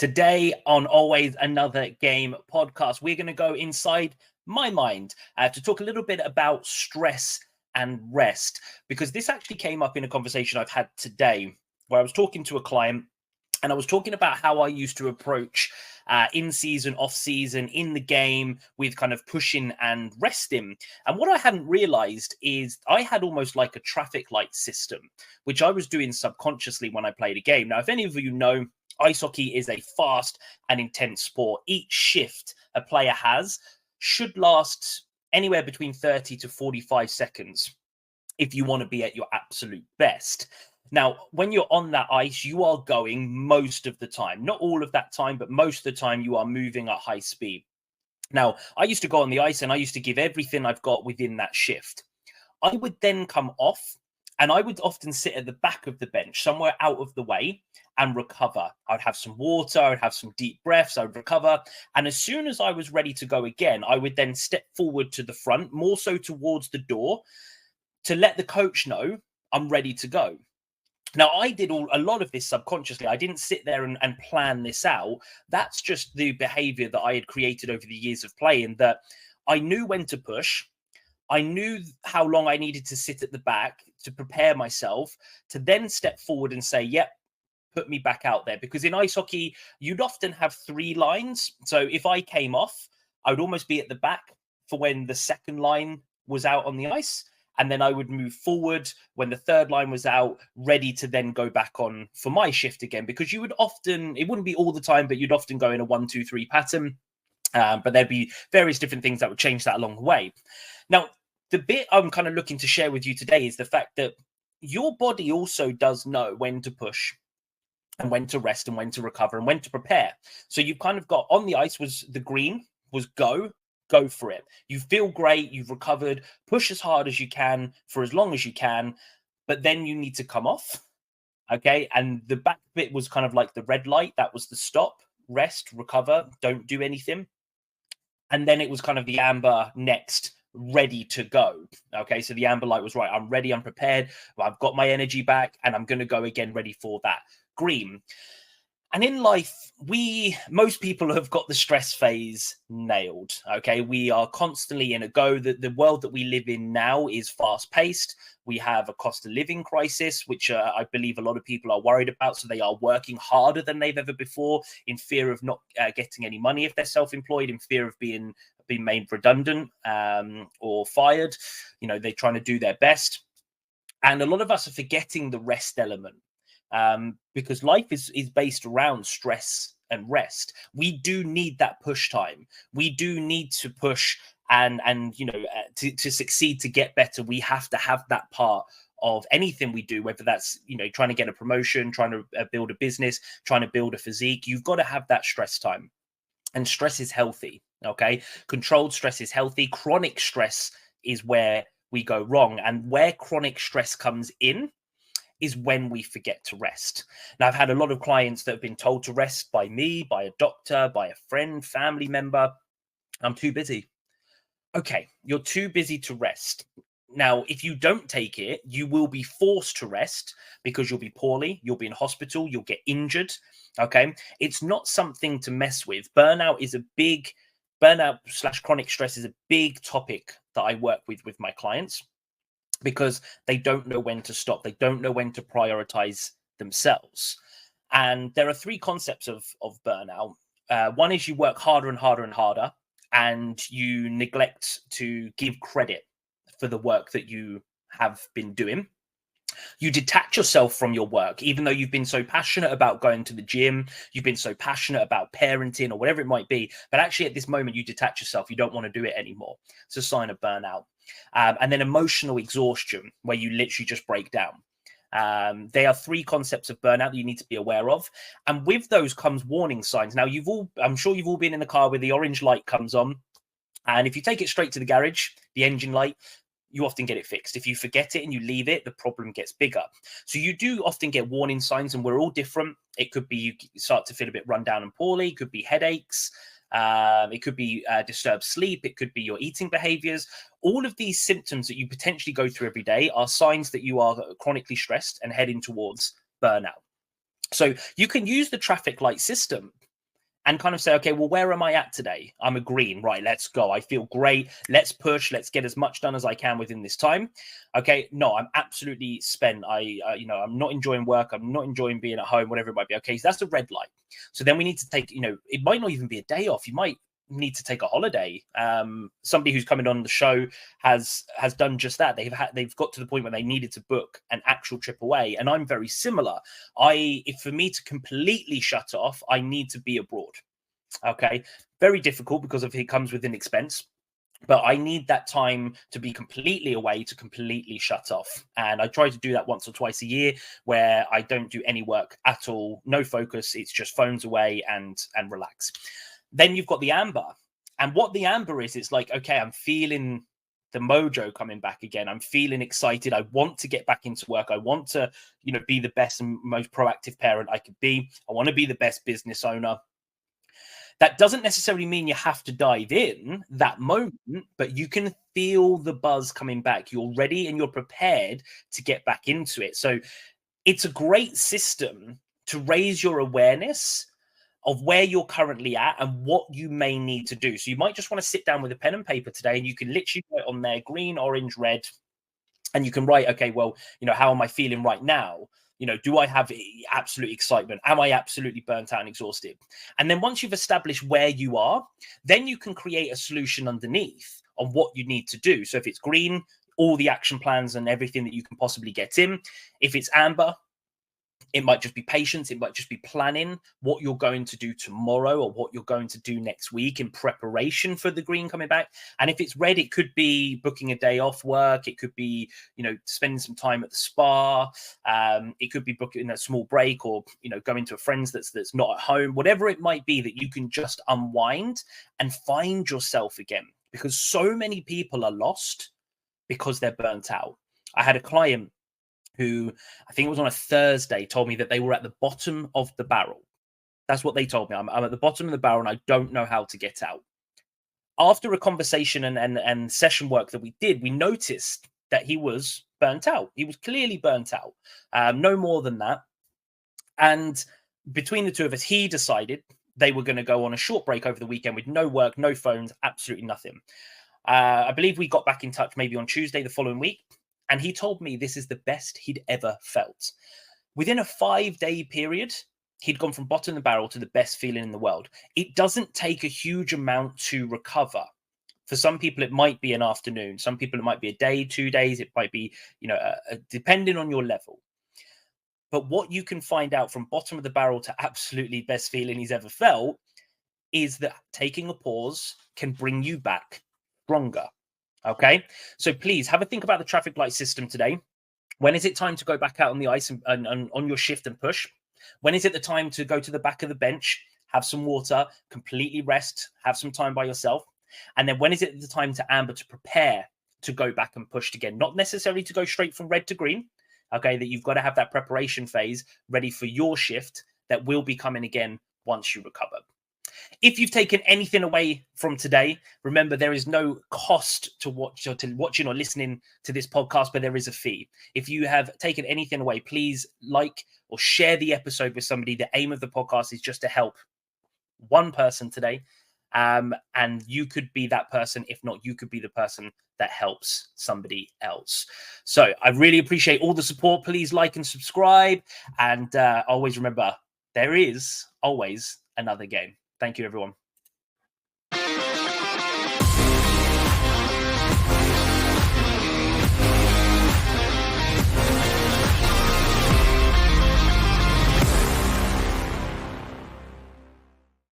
Today on Always Another Game podcast, we're going to go inside my mind to talk a little bit about stress and rest, because this actually came up in a conversation I've had today where I was talking to a client and I was talking about how I used to approach in season, off season, in the game with kind of pushing and resting. And what I hadn't realized is I had almost like a traffic light system, which I was doing subconsciously when I played a game. Now, if any of you know, ice hockey is a fast and intense sport. Each shift a player has should last anywhere between 30 to 45 seconds if you want to be at your absolute best. Now, when you're on that ice, you are going most of the time, not all of that time, but most of the time you are moving at high speed. Now, I used to go on the ice and I used to give everything I've got within that shift. I would then come off and I would often sit at the back of the bench, somewhere out of the way, and recover. I'd have some water, I'd have some deep breaths, I would recover. And as soon as I was ready to go again, I would then step forward to the front, more so towards the door, to let the coach know I'm ready to go. Now, I did a lot of this subconsciously. I didn't sit there and plan this out. That's just the behavior that I had created over the years of playing, that I knew when to push. I knew how long I needed to sit at the back to prepare myself to then step forward and say, yep, put me back out there. Because in ice hockey, you'd often have three lines. So if I came off, I would almost be at the back for when the second line was out on the ice. And then I would move forward when the third line was out, ready to then go back on for my shift again. Because you would often, it wouldn't be all the time, but you'd often go in a 1-2-3 pattern. But there'd be various different things that would change that along the way. Now, the bit I'm kind of looking to share with you today is the fact that your body also does know when to push and when to rest and when to recover and when to prepare. So you've kind of got on the ice was the green, was go for it. You feel great, you've recovered, push as hard as you can for as long as you can, but then you need to come off. Okay. And the back bit was kind of like the red light. That was the stop, rest, recover, don't do anything. And then it was kind of the amber next, ready to go. Okay. So the amber light was right. I'm ready. I'm prepared. I've got my energy back and I'm going to go again, ready for that green. And in life, most people have got the stress phase nailed. Okay, we are constantly in a go. The world that we live in now is fast paced. We have a cost of living crisis, which I believe a lot of people are worried about. So they are working harder than they've ever before, in fear of not getting any money if they're self-employed, in fear of being made redundant or fired. You know, they're trying to do their best. And a lot of us are forgetting the rest element. Because life is based around stress and rest. We do need that push time. We do need to push and you know, to succeed, to get better. We have to have that part of anything we do, whether that's, you know, trying to get a promotion, trying to build a business, trying to build a physique. You've got to have that stress time, and stress is healthy. Okay, controlled stress is healthy. Chronic stress is where we go wrong, and where chronic stress comes in is when we forget to rest. Now, I've had a lot of clients that have been told to rest by me, by a doctor, by a friend, family member. I'm too busy. Okay, you're too busy to rest. Now, if you don't take it, you will be forced to rest because you'll be poorly, you'll be in hospital, you'll get injured. Okay, it's not something to mess with. Burnout / chronic stress is a big topic that I work with my clients, because they don't know when to stop. They don't know when to prioritize themselves. And there are three concepts of burnout. One is you work harder and harder and harder, and you neglect to give credit for the work that you have been doing. You detach yourself from your work, even though you've been so passionate about going to the gym, you've been so passionate about parenting or whatever it might be, but actually at this moment you detach yourself. You don't want to do it anymore. It's a sign of burnout. And then emotional exhaustion, where you literally just break down. They are three concepts of burnout that you need to be aware of. And with those comes warning signs. Now, I'm sure you've all been in the car where the orange light comes on. And if you take it straight to the garage, the engine light, you often get it fixed. If you forget it and you leave it, the problem gets bigger. So you do often get warning signs, and we're all different. It could be you start to feel a bit run down and poorly. It could be headaches. It could be disturbed sleep. It could be your eating behaviors. All of these symptoms that you potentially go through every day are signs that you are chronically stressed and heading towards burnout. So you can use the traffic light system and kind of say, okay, well, where am I at today? I'm a green, right? Let's go. I feel great. Let's push. Let's get as much done as I can within this time. Okay, no, I'm absolutely spent. I'm not enjoying work. I'm not enjoying being at home, whatever it might be. Okay, so that's a red light. So then we need to take, it might not even be a day off. You might need to take a holiday. Somebody who's coming on the show has done just that. They've got to the point where they needed to book an actual trip away, and I'm very similar. If for me to completely shut off, I need to be abroad. Okay, very difficult because of it comes with an expense. But I need that time to be completely away, to completely shut off. And I try to do that once or twice a year, where I don't do any work at all, no focus. It's just phones away and relax. Then you've got the amber. And what the amber is, it's like, okay, I'm feeling the mojo coming back again. I'm feeling excited. I want to get back into work. I want to, be the best and most proactive parent I could be. I want to be the best business owner. That doesn't necessarily mean you have to dive in that moment, but you can feel the buzz coming back. You're ready and you're prepared to get back into it. So it's a great system to raise your awareness of where you're currently at and what you may need to do. So you might just want to sit down with a pen and paper today, and you can literally write on there green, orange, red, and you can write, okay, well, how am I feeling right now? Do I have absolute excitement? Am I absolutely burnt out and exhausted? And then once you've established where you are, then you can create a solution underneath on what you need to do. So if it's green, all the action plans and everything that you can possibly get in. If it's amber, it might just be patience. It might just be planning what you're going to do tomorrow or what you're going to do next week in preparation for the green coming back. And if it's red, it could be booking a day off work. It could be, spending some time at the spa. It could be booking a small break, or, going to a friend's that's not at home, whatever it might be, that you can just unwind and find yourself again, because so many people are lost because they're burnt out. I had a client who, I think it was on a Thursday, told me that they were at the bottom of the barrel. That's what they told me. I'm at the bottom of the barrel and I don't know how to get out. After a conversation and session work that we did, we noticed that he was burnt out. He was clearly burnt out, no more than that. And between the two of us, he decided they were going to go on a short break over the weekend with no work, no phones, absolutely nothing. I believe we got back in touch maybe on Tuesday the following week. And he told me this is the best he'd ever felt. Within a 5-day period, he'd gone from bottom of the barrel to the best feeling in the world. It doesn't take a huge amount to recover. For some people, it might be an afternoon. Some people, it might be a day, 2 days. It might be, depending on your level. But what you can find out from bottom of the barrel to absolutely best feeling he's ever felt is that taking a pause can bring you back stronger. Okay, so please have a think about the traffic light system today. When is it time to go back out on the ice and on your shift and push? When is it the time to go to the back of the bench, have some water, completely rest, have some time by yourself? And then when is it the time to amber, to prepare to go back and push again? Not necessarily to go straight from red to green. Okay, that you've got to have that preparation phase ready for your shift that will be coming again once you recover. If you've taken anything away from today, remember there is no cost to watching or listening to this podcast, but there is a fee. If you have taken anything away, please like or share the episode with somebody. The aim of the podcast is just to help one person today. And you could be that person. If not, you could be the person that helps somebody else. So I really appreciate all the support. Please like and subscribe. And always remember, there is always another game. Thank you, everyone.